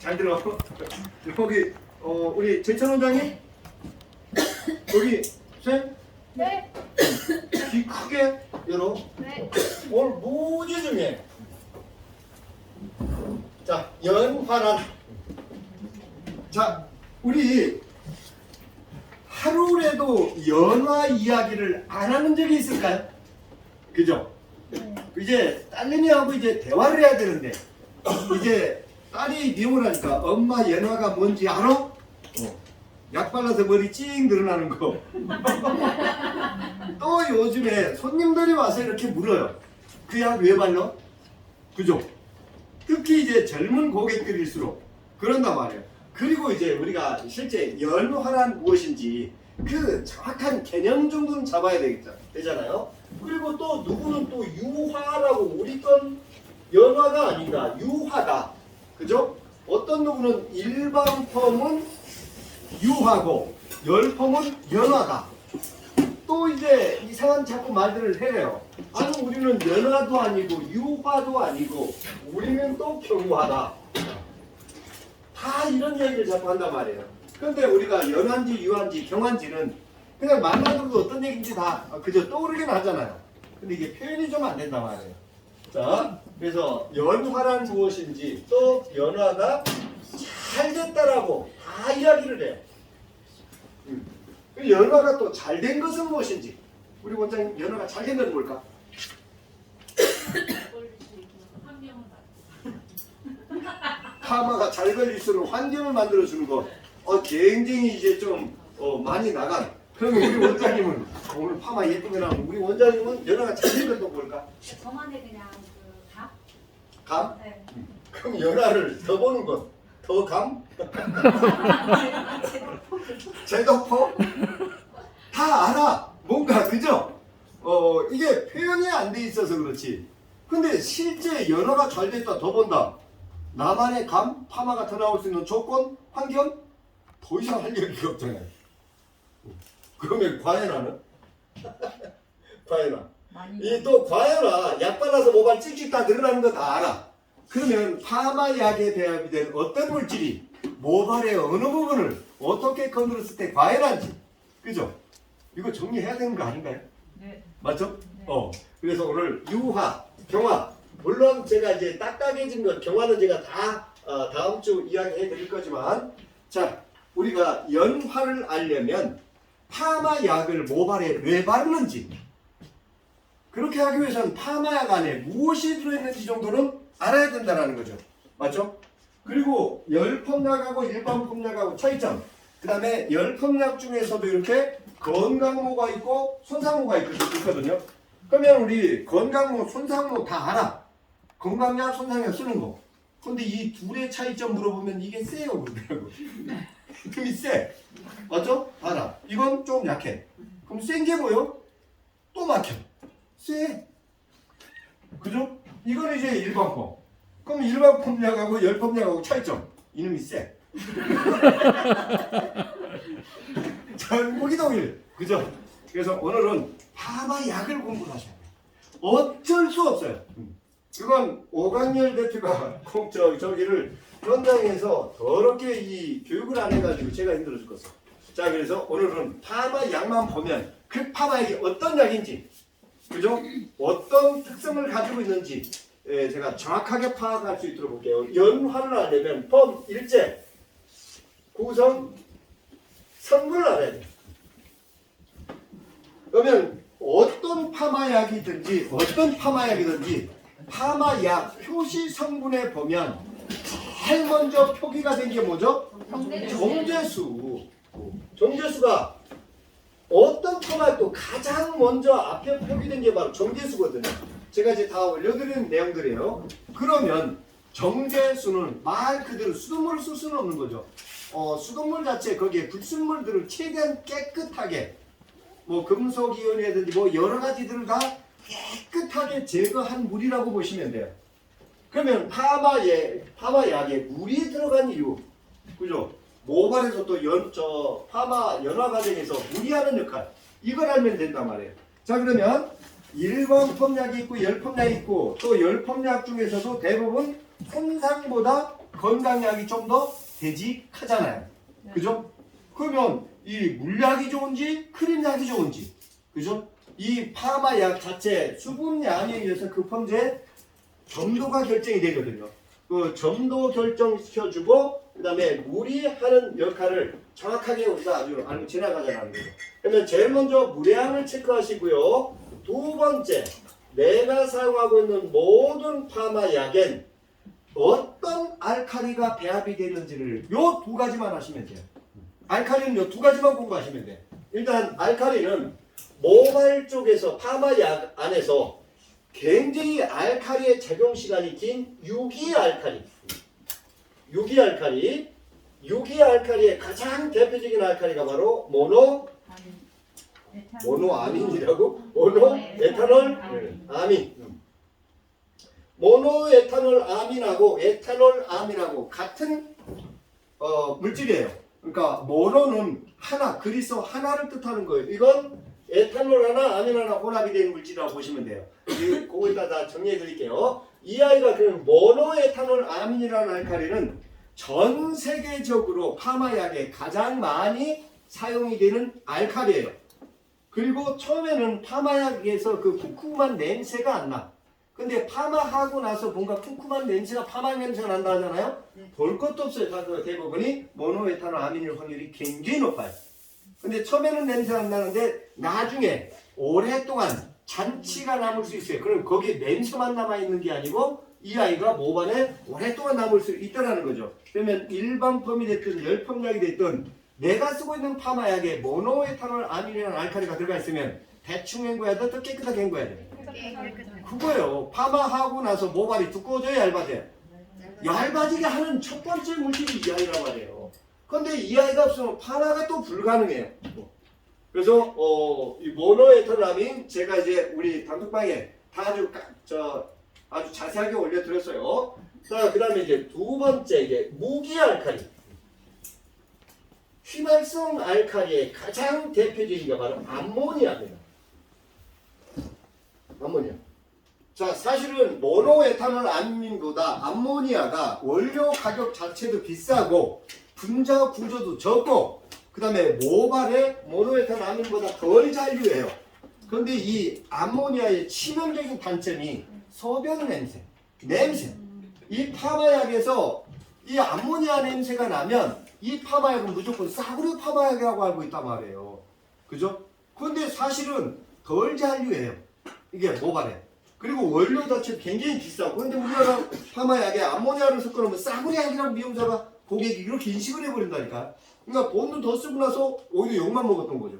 잘 들어. 거기 우리 제천 원장님 여기 쌤 네. 귀 크게 열어. 네. 오늘 무지 중에 자 연화란. 자 우리 하루라도 연화 이야기를 안 하는 적이 있을까요? 그죠? 이제 딸내미하고 이제 대화를 해야 되는데 이제 딸이 미용을 하니까 엄마 연화가 뭔지 알아? 약 발라서 머리 찡 늘어나는 거. 또 요즘에 손님들이 와서 이렇게 물어요. 그 약 왜 발라? 그죠? 특히 이제 젊은 고객들일수록 그런단 말이에요. 그리고 이제 우리가 실제 연화란 무엇인지 그 정확한 개념 정도는 잡아야 되잖아요. 그리고 또 누구는 또 유화라고 우리 건 연화가 아닌가 유화다. 그죠? 어떤 누구는 일반 펌은 유화고 열펌은 연화다. 또 이제 이상한 자꾸 말들을 해요. 아니 우리는 연화도 아니고 유화도 아니고 우리는 또 경화다. 다 이런 얘기를 자꾸 한단 말이에요. 그런데 우리가 연화인지 유화인지 경화인지는 그냥 만나도 어떤 얘기인지 다 그저 떠오르긴 하잖아요. 근데 이게 표현이 좀 안 된단 말이에요. 자, 그래서 연화란 무엇인지 또 연화가 잘 됐다라고 다 이야기를 해요. 그 연화가 또 잘 된 것은 무엇인지 우리 원장님 연화가 잘 된 건 뭘까? 파마가 잘 걸릴 수 있는 환경을 만들어주는 것. 굉장히 이제 좀 많이 나간. 그럼 우리 원장님은 오늘 파마 예쁘게 나오면 우리 원장님은 연화가 잘 된 건 또 뭘까? 저만의 그냥 그 감? 감? 네. 그럼 연화를 더 보는 것. 더 감? 제도포? 다 알아. 뭔가 그죠? 이게 표현이 안 돼 있어서 그렇지. 근데 실제 연화가 잘 됐다 더 본다. 나만의 감, 파마가 더 나올 수 있는 조건, 환경 더 이상 할 얘기가 없잖아요. 그러면 과연화는? 과연화. 이 또 과연화 약 발라서 모발 찍찍 다 늘어나는 거 다 알아. 그러면 파마 약에 배합된 어떤 물질이 모발의 어느 부분을 어떻게 건드렸을 때 과연한지, 그죠? 이거 정리해야 되는 거 아닌가요? 네. 맞죠? 네. 그래서 오늘 유화, 경화, 물론 제가 이제 딱딱해진 것, 경화는 제가 다 다음 주 이야기해 드릴 거지만, 자, 우리가 연화를 알려면 파마 약을 모발에 왜 바르는지, 그렇게 하기 위해서는 파마약 안에 무엇이 들어있는지 정도는 알아야 된다는 거죠. 맞죠? 그리고 열펌약하고 일반 펌약하고 차이점. 그 다음에 열펌약 중에서도 이렇게 건강모가 있고 손상모가 있거든요. 그러면 우리 건강모, 손상모 다 알아. 건강약, 손상약 쓰는 거. 근데 이 둘의 차이점 물어보면 이게 세요 그러더라고. 힘이 세. 맞죠? 알아. 이건 좀 약해. 그럼 센 게 뭐요? 또 막혀. 세. 그죠? 이건 이제 일반 펌. 그럼 일반 펌약하고 열펌약하고 차이점. 이놈이 세. 전국이 동일. 그죠? 그래서 오늘은 파마약을 공부하셔야 돼요. 어쩔 수 없어요. 그건 오강렬 대표가 꼭 저기를 현장에서 더럽게 이 교육을 안 해가지고 제가 힘들어 죽겠어. 자, 그래서 오늘은 파마약만 보면 그 파마약이 어떤 약인지, 그죠? 어떤 특성을 가지고 있는지 제가 정확하게 파악할 수 있도록 볼게요. 연화를 알려면 펌, 일제, 구성, 성분을 알아야 돼요. 그러면 어떤 파마약이든지 파마약 표시 성분에 보면 제일 먼저 표기가 된 게 뭐죠? 정제수. 정제수가 어떤 파마약도 가장 먼저 앞에 표기된 게 바로 정제수거든요. 제가 이제 다 올려드리는 내용들이에요. 그러면 정제수는 말 그대로 수돗물을 쓸 수는 없는 거죠. 수돗물 자체 거기에 불순물들을 최대한 깨끗하게 뭐 금속이온이라든지 뭐 여러 가지들을 다 깨끗하게 제거한 물이라고 보시면 돼요. 그러면 파마약에 물이 들어간 이유, 그죠? 모발에서 또 파마 연화 과정에서 물이 하는 역할, 이걸 알면 된단 말이에요. 자, 그러면 일반 펌약이 있고 열펌약이 있고 또 열펌약 중에서도 대부분 손상보다 건강약이 좀 더 되직하잖아요. 그죠? 그러면 이 물약이 좋은지 크림약이 좋은지, 그죠? 이 파마약 자체 수분량에 의해서 그 펌제의 점도가 결정이 되거든요. 그 점도 결정시켜주고 그 다음에 물이 하는 역할을 정확하게 우리가 아주 알고 지나가자는 거죠. 그러면 제일 먼저 물의 양을 체크하시고요. 두 번째, 내가 사용하고 있는 모든 파마약엔 어떤 알칼리가 배합이 되는지를 요 두 가지만 하시면 돼요. 알칼리는 요 두 가지만 공부하시면 돼요. 일단 알칼리는 모발 쪽에서 파마약 안에서 굉장히 알칼리의 작용 시간이 긴 유기알칼리의 가장 대표적인 알칼리가 바로 모노아민이라고? 모노에탄올 아민. 모노에탄올 아민하고 에탄올 아민하고 같은 물질이에요. 그러니까 모노는 하나, 그리스 하나를 뜻하는 거예요. 이건 에탄올 하나, 아민 하나 혼합이 된 물질이라고 보시면 돼요. 그거 이따 다 정리해 드릴게요. 이 아이가 그럼 모노에탄올 아민이라는 알칼리는 전 세계적으로 파마약에 가장 많이 사용이 되는 알칼리예요. 그리고 처음에는 파마약에서 그 쿰쿰한 냄새가 안 나. 근데 파마하고 나서 뭔가 쿰쿰한 냄새가 파마 냄새가 난다 하잖아요. 볼 것도 없어요. 다 대부분이 모노에탄올 아민일 확률이 굉장히 높아요. 근데 처음에는 냄새가 안 나는데 나중에 오랫동안 잔치가 남을 수 있어요. 그럼 거기에 냄새만 남아있는 게 아니고 이 아이가 모발에 오랫동안 남을 수 있다는 거죠. 그러면 일반 펌이 됐든 열펌약이 됐든 내가 쓰고 있는 파마약에 모노에탄올 아민이라는 알칼리가 들어가 있으면 대충 헹궈야 돼? 더 깨끗하게 헹궈야 돼? 그거예요. 파마하고 나서 모발이 두꺼워져야 얇아져요. 얇아지게 하는 첫 번째 물질이 이 아이란 말이에요. 근데 이 아이가 없으면 파마가 또 불가능해요. 그래서 이 모노에탄올 아민 제가 이제 우리 단톡방에 다 아주 자세하게 올려드렸어요. 자, 그 다음에 이제 두 번째 이제 무기알칼리. 휘발성 알칼리의 가장 대표적인 게 바로 암모니아입니다. 암모니아. 자, 사실은 모노에탄올 아민보다 암모니아가 원료 가격 자체도 비싸고 분자 구조도 적고 그 다음에 모발에 모노에탄올 아민보다 덜 잔류해요. 그런데 이 암모니아의 치명적인 단점이 소변 냄새. 이 파마약에서 이 암모니아 냄새가 나면 이 파마약은 무조건 싸구려 파마약이라고 알고 있단 말이에요. 그죠? 근데 사실은 덜 잔류해요. 이게 모발에. 그리고 원료 자체 굉장히 비싸고. 근데 우리나라 파마약에 암모니아를 섞어놓으면 싸구려 약이라고 미용사가 고객이 이렇게 인식을 해버린다니까. 그러니까 돈도 더 쓰고 나서 오히려 욕만 먹었던 거죠.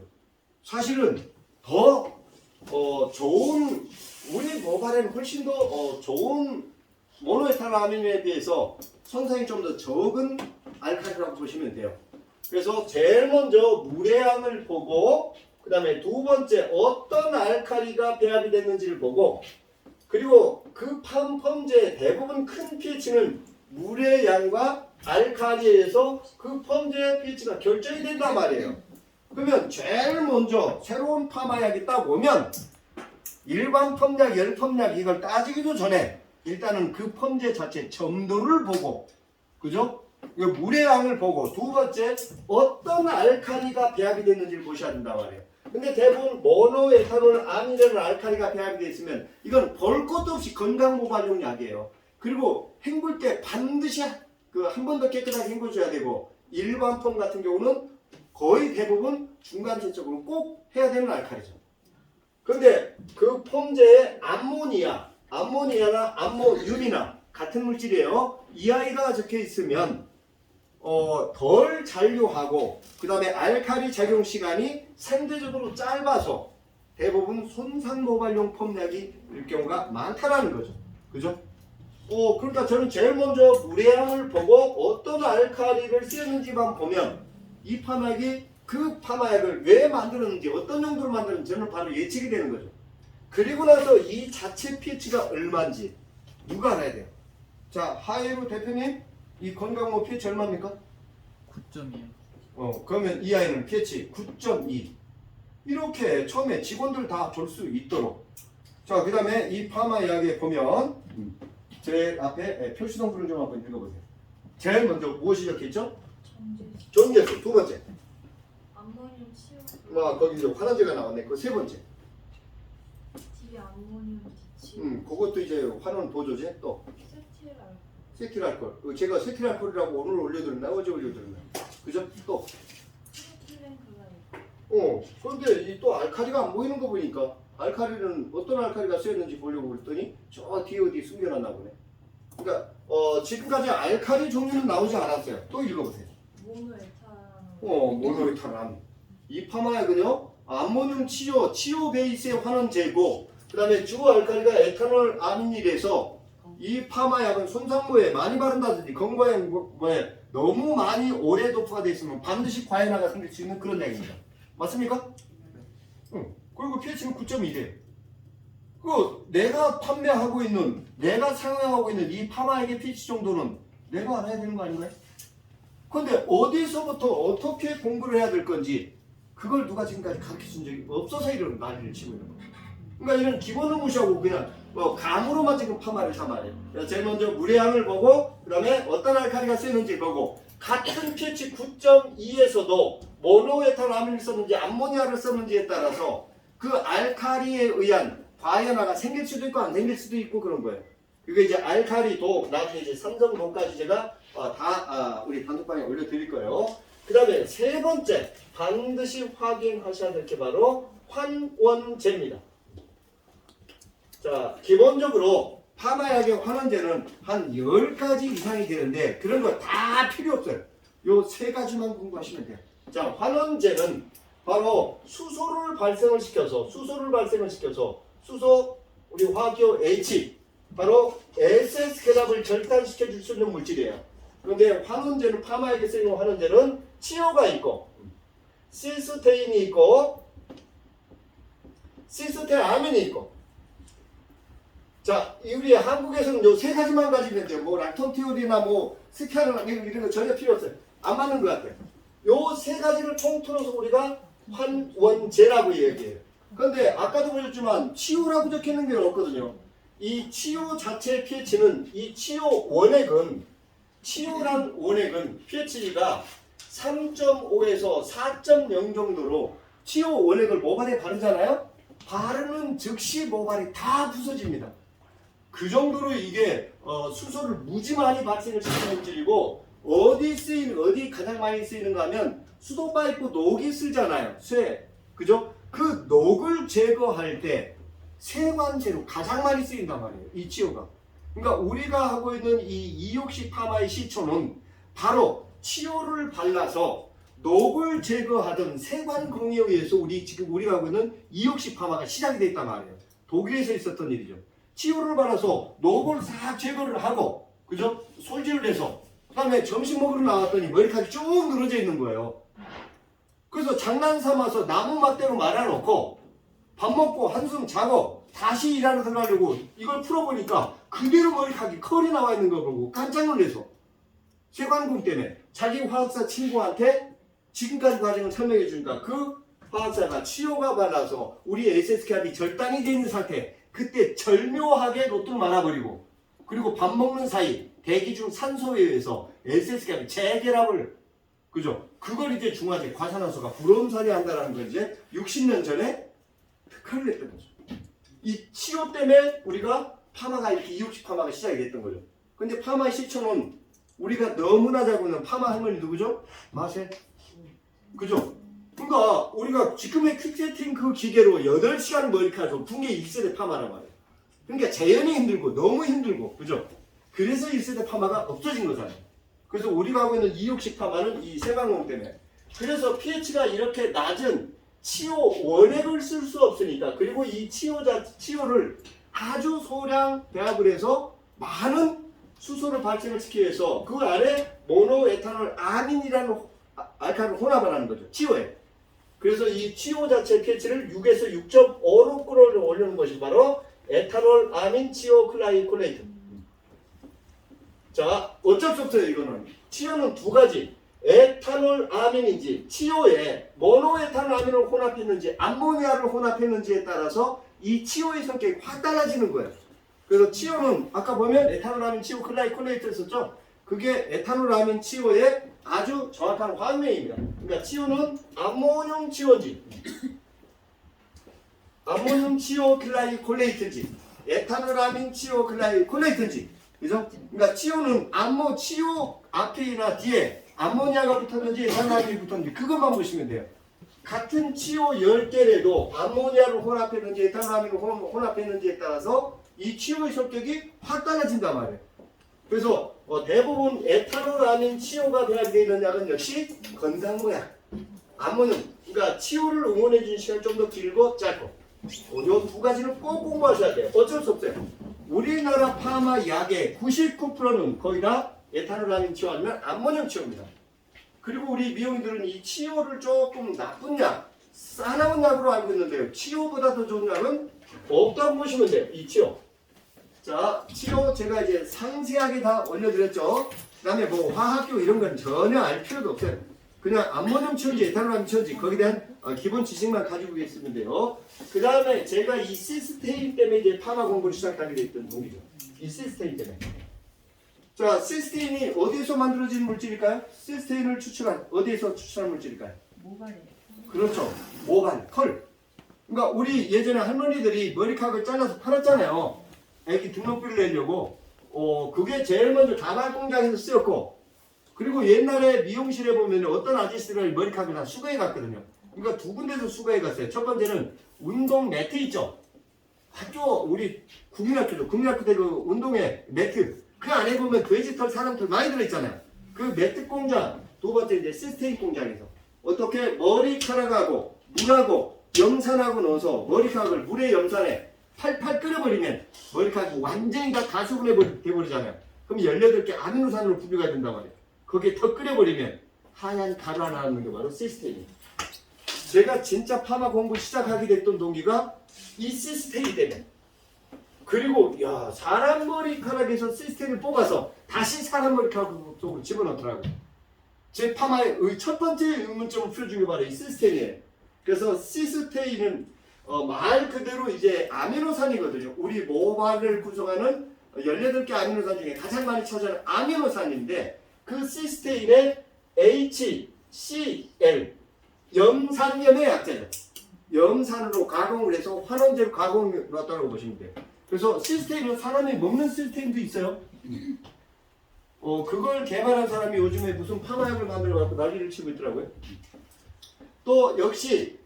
사실은 더 좋은 우리 모발에는 훨씬 더 좋은 모노에탄올 아민에 비해서 손상이 좀 더 적은 알칼리라고 보시면 돼요. 그래서 제일 먼저 물의 양을 보고 그 다음에 두 번째 어떤 알칼리가 배합이 됐는지를 보고 그리고 그 펌제의 대부분 큰 pH는 물의 양과 알칼리에서 그 펌제의 pH가 결정이 된단 말이에요. 그러면 제일 먼저 새로운 파마약이 딱 오면 일반 펌약, 열펌약 이걸 따지기도 전에 일단은 그 펌제 자체 점도를 보고 그죠? 물의 양을 보고 두 번째 어떤 알칼리가 배합이 됐는지를 보셔야 된단 말이에요. 근데 대부분 모노에탄올 아민이라는 알칼리가 배합이 되어 있으면 이건 볼 것도 없이 건강 모발용 약이에요. 그리고 헹굴 때 반드시 한 번 더 깨끗하게 헹궈줘야 되고 일반 펌 같은 경우는 거의 대부분 중간체적으로 꼭 해야 되는 알칼리죠. 근데 그 펌제의 암모니아나 암모윤이나 같은 물질이에요. 이 아이가 적혀 있으면 덜 잔류하고 그 다음에 알칼리 작용 시간이 상대적으로 짧아서 대부분 손상 모발용 펌약이 일 경우가 많다라는 거죠. 그죠? 그러니까 저는 제일 먼저 물의 양을 보고 어떤 알칼리를 쓰였는지만 보면 이 파마약이 그 파마약을 왜 만들었는지 어떤 용도로 만들었는지 저는 바로 예측이 되는 거죠. 그리고 나서 이 자체 pH가 얼마인지 누가 알아야 돼요? 자, 하이루 대표님 이 건강모 pH 얼마입니까? 9.2요. 그러면 이 아이는 pH 9.2 이렇게 처음에 직원들 다 줄 수 있도록. 자, 그 다음에 이 파마약에 보면 제 앞에 표시동물을 좀 한번 읽어보세요. 제일 먼저 무엇이 적혀있죠? 전제. 전개수. 두 번째. 암모늄 치유. 거기 이제 환원제가 나왔네. 그 세 번째. 디 암모늄 디치. 그것도 이제 환원 보조제. 또 세틸알. 세틸알코올. 제가 세틸알코올이라고 오늘 올려드렸나? 어제 올려드렸나? 그죠? 또. 프로틸렌글라이콜. 그런데 이 또 알칼리가 안 보이는 거 보니까 알칼리는 어떤 알칼리가 쓰였는지 보려고 그랬더니 저 뒤에 어디 숨겨놨나 보네. 그러니까 지금까지 알칼리 종류는 나오지 않았어요. 또 읽어보세요. 모노에탄. 모노에탄. 이 파마약은요, 암모늄 치오 베이스의 환원제고, 그 다음에 주 알칼리가 에탄올 아미닐에서 이 파마약은 손상모에 많이 바른다든지 건강에 너무 많이 오래 도포가 되어 있으면 반드시 과해나가 생길 수 있는 그런 약입니다. 맞습니까? 응. 그리고 pH는 9.1이에요. 그 내가 판매하고 있는, 내가 사용하고 있는 이 파마약의 pH 정도는 내가 알아야 되는 거 아닌가요? 근데 어디서부터 어떻게 공부를 해야 될 건지 그걸 누가 지금까지 가르쳐 준 적이 없어서 이런 난리를 치고 있는 거예요. 그러니까 이런 기본을 무시하고 그냥 감으로만 지금 파마를 다 말해요. 제일 먼저 물의 양을 보고, 그 다음에 어떤 알칼리가 쓰이는지 보고, 같은 pH 9.2에서도 모노에탄amin을 썼는지 암모니아를 썼는지에 따라서 그 알칼리에 의한 과연화가 생길 수도 있고 안 생길 수도 있고 그런 거예요. 그게 이제 알칼리도 나중에 이제 삼성도까지 제가 우리 단톡방에 올려드릴 거예요. 그 다음에 세 번째 반드시 확인하셔야 될 게 바로 환원제입니다. 자, 기본적으로 파마약의 환원제는 한 10가지 이상이 되는데 그런 거 다 필요 없어요. 요 세 가지만 공부하시면 돼요. 자, 환원제는 바로 수소를 발생을 시켜서 수소 우리 화학기호 H 바로 SS 결합을 절단시켜 줄 수 있는 물질이에요. 그런데 환원제는 파마약에 쓰이는 환원제는 치오가 있고 시스테인이 있고 시스테아민이 있고, 자, 우리 한국에서는 요 세 가지만 가지면 돼요. 뭐 락톤티올이나 뭐 스키아나 이런 거 전혀 필요 없어요. 안 맞는 것 같아요. 요 세 가지를 통틀어서 우리가 환원제라고 얘기해요. 그런데 아까도 보셨지만 치오라고 적혀있는 게 없거든요. 이 치오 자체의 pH는 이 치오란 원액은 pH가 3.5에서 4.0 정도로 치오 원액을 모발에 바르잖아요. 바르는 즉시 모발이 다 부서집니다. 그 정도로 이게 수소를 무지 많이 발생을 시키는 물질이고, 어디 가장 많이 쓰이는가 하면 수도 파이프 녹이 쓰잖아요. 쇠. 그죠? 그 녹을 제거할 때 세관제로 가장 많이 쓰인단 말이에요. 이 치오가. 그러니까 우리가 하고 있는 이 이옥시 파마의 시초는 바로 치오를 발라서 녹을 제거하던 세관공에 의해서 우리가 하고 있는 이옥시 파마가 시작이 됐단 말이에요. 독일에서 있었던 일이죠. 치오를 발라서 녹을 싹 제거를 하고, 그죠? 솔질을 해서 그 다음에 점심 먹으러 나왔더니 머리카락이 쭉 늘어져 있는 거예요. 그래서 장난 삼아서 나무 막대로 말아놓고 밥 먹고 한숨 자고 다시 일하러 들어가려고 이걸 풀어보니까 그대로 머리카락이 컬이 나와 있는 거 보고 깜짝 놀라서 세관공 때문에 자기 화학사 친구한테 지금까지 과정을 설명해 주니까 그 화학사가 치오가 발라서 우리 SSK합이 절단이 되어 있는 상태, 그때 절묘하게 로또를 말아버리고, 그리고 밥 먹는 사이 대기 중 산소에 의해서 SSK합이 재결합을, 그죠? 그걸 이제 중화제 과산화소가 불엄살이 한다는 걸 이제 60년 전에 특허를 냈던 거죠. 이 치료 때문에 우리가 파마가 이렇게 이육식 파마가 시작이 됐던 거죠. 근데 파마의 시초는 우리가 너무나 잘 보는 파마 할머니 누구죠? 마셀. 그죠? 그러니까 우리가 지금의 퀵세팅 그 기계로 8시간 머리카락을 붕괴 1세대 파마란 말이에요. 그러니까 재현이 힘들고 너무 힘들고, 그죠? 그래서 1세대 파마가 없어진 거잖아요. 그래서 우리가 하고 있는 이육식 파마는 이 세관공 때문에. 그래서 pH가 이렇게 낮은 치오 원액을 쓸 수 없으니까, 그리고 이 치오를 아주 소량 배합을 해서 많은 수소를 발생을 시키기 위해서 그 안에 모노에탄올 아민이라는 알칼리를 혼합을 하는 거죠. 치오에. 그래서 이 치오 자체 pH를 6에서 6.5로 끌어올리는 것이 바로 에탄올 아민 치오 클라이콜레이트. 자, 어쩔 수 없어요. 이거는 치오는 두 가지, 에탄올 아민인지 치오에 모노에탄올 아민을 혼합했는지 암모니아를 혼합했는지에 따라서 이 치오의 성격이 확 달라지는 거예요. 그래서 치오는 아까 보면 에탄올 아민 치오 클라이콜레이트를 썼죠. 그게 에탄올아민 치오의 아주 정확한 화학명입니다. 그러니까 치오는 암모늄 치오지, 암모늄 치오 글라이콜레이트지, 에탄올아민 치오 글라이콜레이트지, 그죠? 그러니까 치오는 치오 앞이나 뒤에 암모니아가 붙었는지 에탄올아민이 붙었는지 그것만 보시면 돼요. 같은 치오 10개라도 암모니아를 혼합했는지 에탄올아민을 혼합했는지에 따라서 이 치오의 성격이 확 달라진단 말이에요. 그래서 대부분 에탄올아민 치오가 배합되어 있는 약은 역시 건강모약, 암모늄, 그러니까 치오를 응원해 주는 시간 좀 더 길고 짧고 이 두 가지는 꼭 공부하셔야 돼요. 어쩔 수 없어요. 우리나라 파마 약의 99%는 거의 다 에탄올아민 치오 아니면 암모늄 치오입니다. 그리고 우리 미용인들은 이 치오를 조금 나쁜 약, 싸나운 약으로 알고 있는데요. 치오보다 더 좋은 약은 없다고 보시면 돼요. 이 치오. 자, 치오 제가 이제 상세하게 다 올려드렸죠. 그 다음에 뭐 화학교 이런 건 전혀 알 필요도 없어요. 그냥 암모늄 치오인지 에탄올아민 치오인지 거기에 대한 기본 지식만 가지고 계시면 돼요. 그 다음에 제가 이 시스테인 때문에 이제 파마 공부를 시작하게 됐던 동기죠. 이 시스테인 때문에. 자, 시스테인이 어디에서 만들어진 물질일까요? 시스테인을 어디에서 추출한 물질일까요? 모발이에요. 그렇죠. 모발, 털. 그러니까 우리 예전에 할머니들이 머리카락을 잘라서 팔았잖아요. 애기 등록비를 내려고. 그게 제일 먼저 가발 공장에서 쓰였고, 그리고 옛날에 미용실에 보면 어떤 아저씨들이 머리카락을 다 수거해 갔거든요. 그러니까 두 군데서 수거해 갔어요. 첫 번째는 운동 매트 있죠. 학교, 우리 국민학교죠. 국민학교 때 그 운동회 매트. 그 안에 보면 돼지털, 사람털 많이 들어있잖아요. 그 매트 공장. 두 번째 이제 시스테인 공장에서 어떻게 머리카락하고 물하고 염산하고 넣어서 머리카락을 물에 염산에 팔팔 끓여버리면 머리카락이 완전히 다 가수분해 돼버리잖아요. 그럼 18개 아미노산으로 분류가 된단 말이에요. 거기에 더 끓여버리면 하얀 가루 하나 나오는 게 바로 시스테인이에요. 제가 진짜 파마 공부 시작하게 됐던 동기가 이 시스테인 때문에. 그리고 야, 사람 머리카락에서 시스테인을 뽑아서 다시 사람 머리카락 속으로 집어넣더라고요. 제 파마의 첫 번째 의문점을 풀어준 게 바로 이 시스테인이에요. 그래서 시스테인은 말 그대로 이제 아미노산이거든요. 우리 모발을 구성하는 18개 아미노산 중에 가장 많이 차지하는 아미노산인데 그 시스테인의 HCl 염산염의 약자죠. 염산으로 가공을 해서 환원제로 가공을 했다고 보시면 돼요. 그래서 시스테인은 사람이 먹는 시스테인도 있어요. 그걸 개발한 사람이 요즘에 무슨 파마약을 만들어 갖고 난리를 치고 있더라고요. 또 역시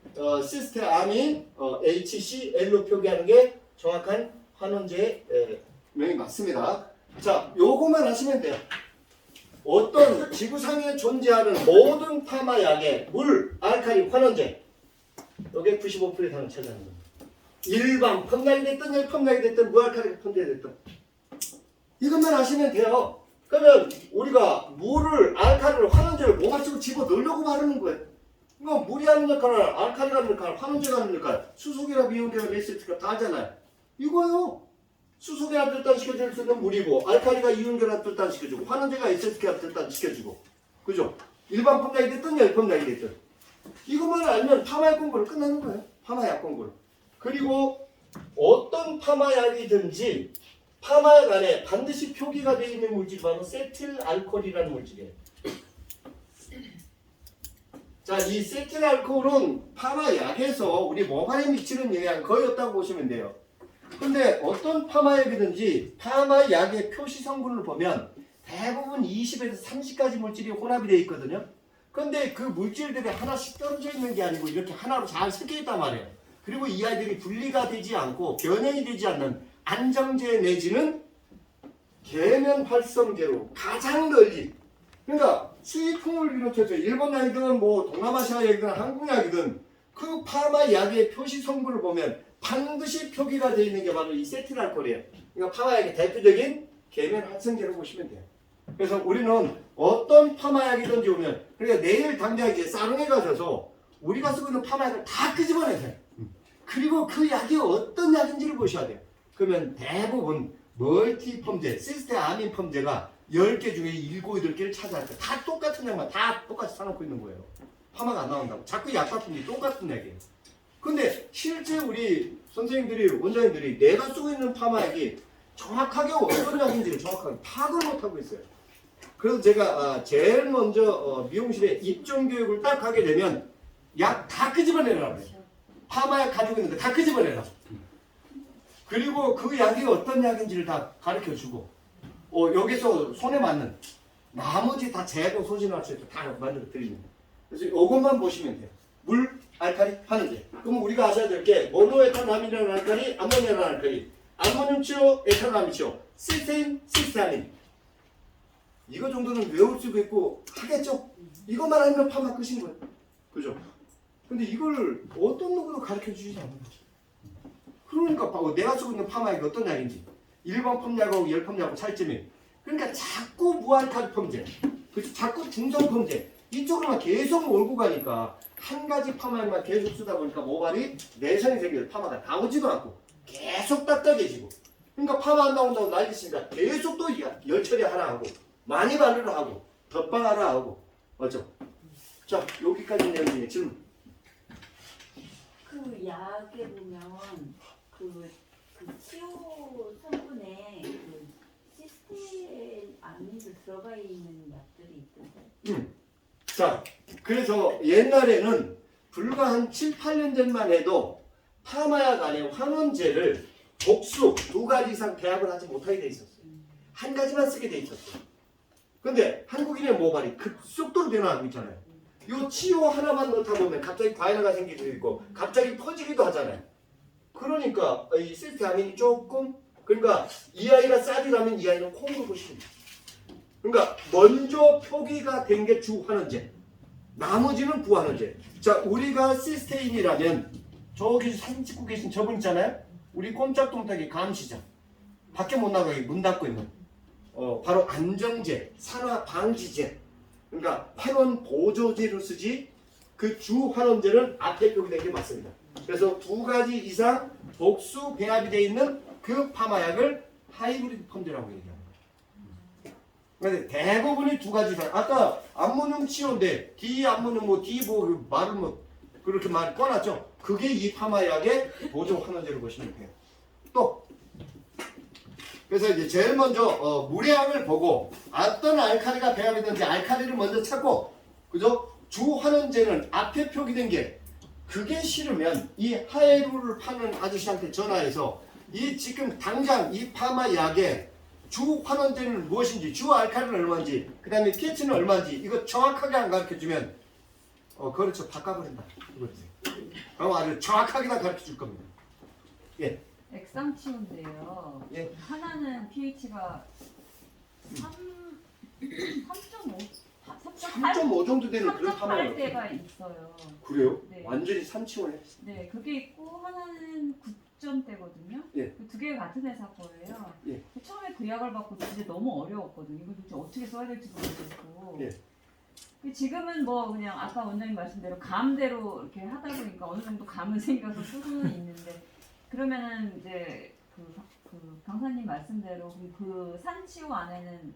시스테아민 HCl로 표기하는 게 정확한 환원제의 명이 맞습니다. 자, 요거만 하시면 돼요. 어떤 지구상에 존재하는 모든 파마약의 물, 알칼리, 환원제 여기에 95% 이상을 차지하는 겁니다. 일반 펌약이 됐든 열펌약이 됐든 무알칼리 펌약이 됐든 이것만 아시면 돼요. 그러면 우리가 물을, 알칼리를, 환원제를 모발 속으로 집어넣으려고 바르는 거예요. 이거 물이 하는 역할, 알칼리가 하는 역할, 환원제가 하는 역할, 수소기나 미온기나 메시티가 다 하잖아요. 이거요. 수소기나 뜰단시켜줄 수 있는 물이고, 알칼리가 이온기나 뜰단시켜주고, 환원제가 에세티가 뜰단시켜주고, 그죠? 일반 펌약이 됐든 열펌약이 됐든 이것만 알면 파마약 공부를 끝나는 거예요. 파마약 공부를. 그리고 어떤 파마약이든지 파마약 안에 반드시 표기가 되어 있는 물질이 바로 세틸알코올이라는 물질이에요. 자, 이 세틸알코올은 파마약에서 우리 모발에 미치는 영향이 거의 없다고 보시면 돼요. 근데 어떤 파마약이든지 파마약의 표시 성분을 보면 대부분 20에서 30가지 물질이 혼합이 되어 있거든요. 근데 그 물질들이 하나씩 떨어져 있는 게 아니고 이렇게 하나로 잘 섞여 있단 말이에요. 그리고 이 아이들이 분리가 되지 않고 변형이 되지 않는 안정제 내지는 계면 활성제로 가장 널리, 그러니까 수입품을 비롯해서 일본 약이든 뭐 동남아시아 약이든 한국 약이든 그 파마 약의 표시 성분을 보면 반드시 표기가 되어 있는 게 바로 이 세틸알코올이에요. 그러니까 파마 약의 대표적인 계면 활성제로 보시면 돼요. 그래서 우리는 어떤 파마약이든지 오면, 그러니까 내일 당장 이제 사롱에 가셔서 우리가 쓰고 있는 파마약을 다 끄집어내세요. 그리고 그 약이 어떤 약인지를 보셔야 돼요. 그러면 대부분 멀티펌제, 시스테아민 펌제가 10개 중에 7, 8개를 차지할 때 다 똑같은 약만 다 똑같이 사놓고 있는 거예요. 파마가 안 나온다고. 자꾸 약 같은 게 똑같은 약이에요. 근데 실제 우리 선생님들이, 원장님들이 내가 쓰고 있는 파마약이 정확하게 어떤 약인지를 정확하게 파악을 못하고 있어요. 그래서 제가 제일 먼저 미용실에 입점 교육을 딱 하게 되면 약 다 끄집어내라 그래요. 파마약 가지고 있는데 다 끄집어내라. 그리고 그 약이 어떤 약인지를 다 가르쳐 주고 여기서 손에 맞는 나머지 다 재고 소진할 수 있도록 다 만들어 드립니다. 그래서 이것만 보시면 돼요. 물, 알칼리, 환원제. 그럼 우리가 아셔야 될 게 모노에탄amin이라는 알칼리, 암모니아라는 알칼리, 암모늄 치오, 에탄라민 치오, 시스테인, 시스타민. 이거 정도는 외울 수도 있고 하겠죠. 이것만 알면 파마 끝인 거예요. 그죠? 근데 이걸 어떤 누구도 가르쳐 주지 않는 거죠. 그러니까 내가 쓰고 있는 파마약이 어떤 약인지 일반 펌약하고 열펌약하고 차이점이 그러니까 자꾸 무알칼리 펌제 그래서 자꾸 중성 펌제 이쪽으로만 계속 몰고 가니까 한 가지 파마약만 계속 쓰다 보니까 모발이 내성이 생겨요. 파마가 나오지도 않고 계속 딱딱해지고 그러니까 파마 안 나온다고 난리치니까 계속 또 열 처리하라 하고 많이 바르라 하고 덧방하라 하고 맞죠? 자 여기까지 내용이에요. 질문. 그 약에 보면 그 치료 성분에 그 시스테아민도 들어가 있는 약들이 있던데. 자, 그래서 옛날에는 불과 한 7, 8년 전만 해도 파마약 안에 환원제를 복수 2가지 이상 배합을 하지 못하게 돼 있었어요. 한 가지만 쓰게 돼 있었어요. 근데 한국인의 모발이 급속도로 변화하고 있잖아요. 요 치료 하나만 넣다 보면 갑자기 과잉화가 생기기도 있고 갑자기 퍼지기도 하잖아요. 그러니까 이 시스테아민이 조금 그러니까 이 아이가 쌀이라면 이 아이는 콩으로 보시면 돼요. 그러니까 먼저 표기가 된 게 주환원제 나머지는 부환원제. 자 우리가 시스테인이라면 저기 사진 찍고 계신 저분 있잖아요. 우리 꼼짝도 못하게 감시자 밖에 못 나가게 문 닫고 있는 바로 안정제 산화 방지제 그러니까 환원 보조제로 쓰지 그 주환원제는 앞에 표기된 게 맞습니다. 그래서 2가지 이상 복수 배합이 되어 있는 그 파마약을 하이브리드 펌제라고 얘기합니다. 근데 대부분이 2가지 이상 아까 암모늄 치료인데 D 암모늄 D 말을 그렇게 말 꺼놨죠. 그게 이 파마약의 보조 환원제로 보시면 돼요. 또 그래서 이제 제일 먼저 물의 보고 어떤 알칼리가 배합이 되는지 알칼리를 먼저 찾고 그죠? 주환원제는 앞에 표기된 게 그게 싫으면 이 하이루를 파는 아저씨한테 전화해서 이 지금 당장 이 파마약의 주환원제는 무엇인지 주알칼리는 얼마인지 그 다음에 pH는 얼마인지 이거 정확하게 안 가르쳐주면 그렇죠 바꿔버린다 이거지. 그럼 아주 정확하게 다 가르쳐줄 겁니다. 예. 액상치온인데요. 예. 하나는 pH가 3.5 3.5 정도 되는 그런 3.8 파마약 대가 있어요. 그래요? 네. 완전히 삼치원해. 네, 그게 있고 하나는 9점대거든요. 예. 두 개가 같은 회사 거예요. 예. 처음에 그 약을 받고 진짜 너무 어려웠거든요. 이거 도대체 어떻게 써야 될지 모르겠고. 예. 근데 지금은 뭐 그냥 아까 원장님 말씀대로 감대로 이렇게 하다 보니까 어느 정도 감은 생겨서 쓰고는 있는데 그러면은 이제 그 강사님 말씀대로 그 산치오 안에는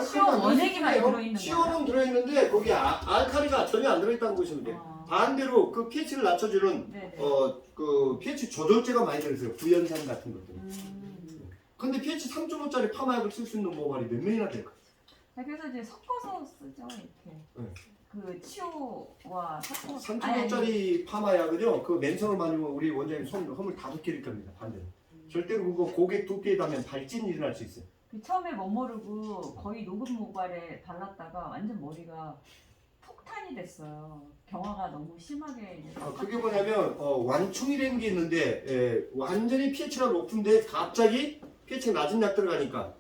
치오 원액이만 들어있는 거예요? 치오는 들어있는데 거기 알칼리가 전혀 안 들어있다고 보시면 돼요. 반대로 그 pH를 낮춰주는 네네. 그 pH 조절제가 많이 들어있어요. 구연산 같은 것들. 근데 pH 3.5짜리 파마약을 쓸 수 있는 모발이 몇 명이나 될까? 그래서 이제 섞어서 쓰죠 이렇게. 네. 그 치오와 섞어서. 3.5짜리 파마약은요. 그 맨손을 만지면 우리 원장님 허물 다 벗길 겁니다. 반대로. 절대로 그거 고객 두피에 닿으면 발진이 일어날 수 있어요. 처음에 못 모르고 거의 녹음 모발에 발랐다가 완전 머리가 폭탄이 됐어요. 경화가 너무 심하게. 그게 뭐냐면 완충이라는 게 있는데 완전히 pH가 높은데 갑자기 pH가 낮은 약 들어가니까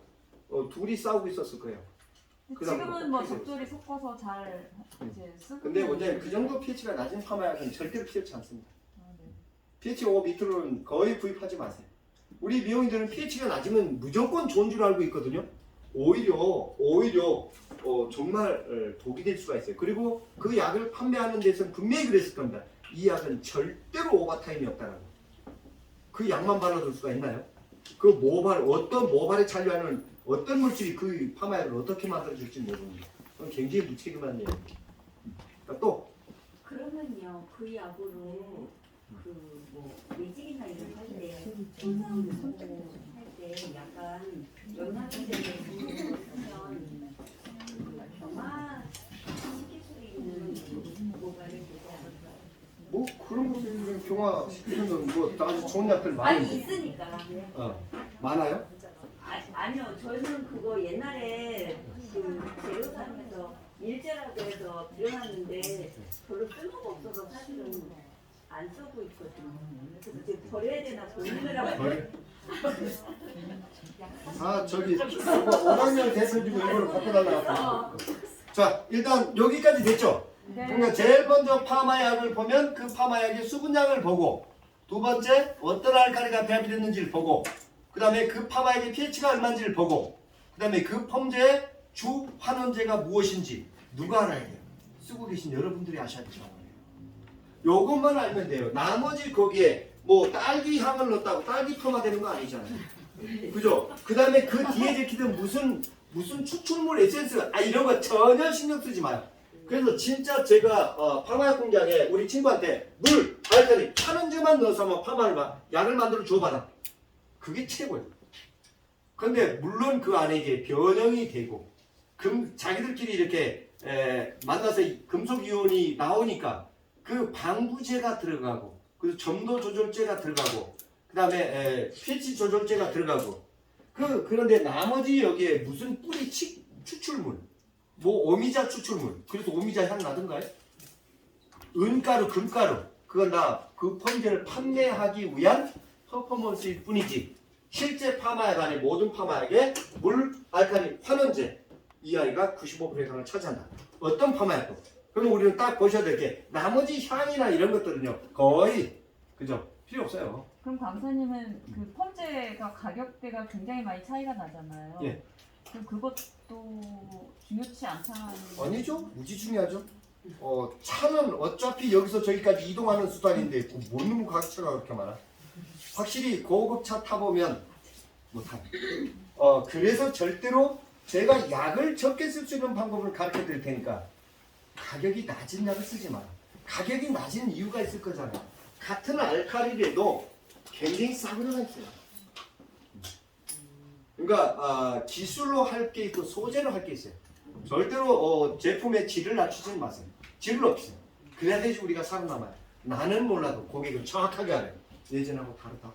둘이 싸우고 있었을 거예요. 지금은 뭐 적절히 섞어서 잘 이제 쓰고. 근데 원장님 그 정도 pH가 낮은 파마약은 절대로 필요치 않습니다. 네. pH 5 밑으로는 거의 구입하지 마세요. 우리 미용인들은 pH가 낮으면 무조건 좋은 줄 알고 있거든요. 오히려 정말 독이 될 수가 있어요. 그리고 그 약을 판매하는 데서는 분명히 그랬을 겁니다. 이 약은 절대로 오버타임이 없다는 거. 그 약만 발라줄 수가 있나요? 그 어떤 모발에 잔류하는 어떤 물질이 그 파마약을 어떻게 만들어줄지 모르는데 그건 굉장히 무책임한 얘기입니다. 또 그러면요 그 약으로 그 뭐 매직이나 이런 할때 손상할 때 약간 영양제를 쓰면 경화 시키는 뭐 아주 좋은 약들 아니 많은데. 있으니까. 많아요? 아니요, 저는 그거 옛날에 그 재료사면서 일제라고 해서 들여놨는데 별로 쓸모가 없어서 사실은 안 쓰고 있거든요. 그래서 이제 버려야 되나 고민을 하고. 아 저기 5학년 대표지고 이거를 바꿔달라고. 자 일단 여기까지 됐죠? 네. 그러니까 제일 먼저 파마약을 보면 그 파마약의 수분량을 보고, 두 번째 어떤 알칼리가 배합이 됐는지를 보고, 그 다음에 그 파마약의 pH가 얼마인지를 보고, 그 다음에 그 펌제의 주 환원제가 무엇인지 누가 알아야 돼요? 쓰고 계신 여러분들이 아셔야 되는 거예요. 요것만 알면 돼요. 나머지 거기에 뭐 딸기 향을 넣었다고 딸기 펌화 되는 거 아니잖아요. 그죠? 그 다음에 그 뒤에 적히던 무슨 추출물 에센스 이런 거 전혀 신경 쓰지 마요. 그래서 진짜 제가 파마약 공장에 우리 친구한테 물, 알칼리, 환원제만 넣어서 한번 약을 만들어 줘봐라. 그게 최고예요. 근데 물론 그 안에 이제 변형이 되고 자기들끼리 이렇게 만나서 금속 이온이 나오니까 그 방부제가 들어가고, 그리고 점도 조절제가 들어가고, 그 다음에 pH 조절제가 들어가고, 그런데 나머지 여기에 무슨 뿌리 추출물, 뭐 오미자 추출물, 그래서 오미자 향 나던가요? 은가루, 금가루, 그건 다 그 펌제를 판매하기 위한 퍼포먼스일 뿐이지, 실제 파마약 안에 모든 파마약에 물, 알칼리, 환원제 이 아이가 95% 이상을 차지한다. 어떤 파마약도. 그럼 우리는 딱 보셔야 될 게 나머지 향이나 이런 것들은요 거의 그죠? 필요 없어요. 그럼 강사님은 그 펌제가 가격대가 굉장히 많이 차이가 나잖아요. 예. 그럼 그것도 중요치 않다는. 아니죠? 무지 중요하죠. 차는 어차피 여기서 저기까지 이동하는 수단인데 뭔 놈의 가격차가 그렇게 많아? 확실히 고급 차 타보면 못하네. 그래서 절대로 제가 약을 적게 쓸 수 있는 방법을 가르쳐 드릴 테니까 가격이 낮은 약을 쓰지 마라. 가격이 낮은 이유가 있을 거잖아요. 같은 알칼리라도 굉장히 싸구려가 있어요. 그러니까 기술로 할 게 있고 소재로 할 게 있어요. 절대로 제품의 질을 낮추지 마세요. 질을 높이세요. 그래야 되지 우리가 살아남아요. 나는 몰라도 고객을 정확하게 알아요. 예전하고 다르다.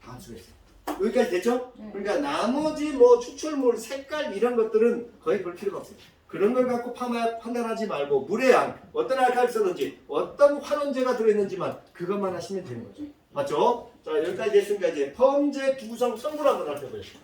다 할 수가 있어요. 여기까지 됐죠? 그러니까 나머지 뭐 추출물, 색깔 이런 것들은 거의 볼 필요가 없어요. 그런 걸 갖고 판단하지 말고 물의 양, 어떤 알칼리 썼는지, 어떤 환원제가 들어있는지만 그것만 하시면 되는 거죠. 맞죠? 자 여기까지 됐으니까 이제 펌제 구성 성분 한번 살펴보죠.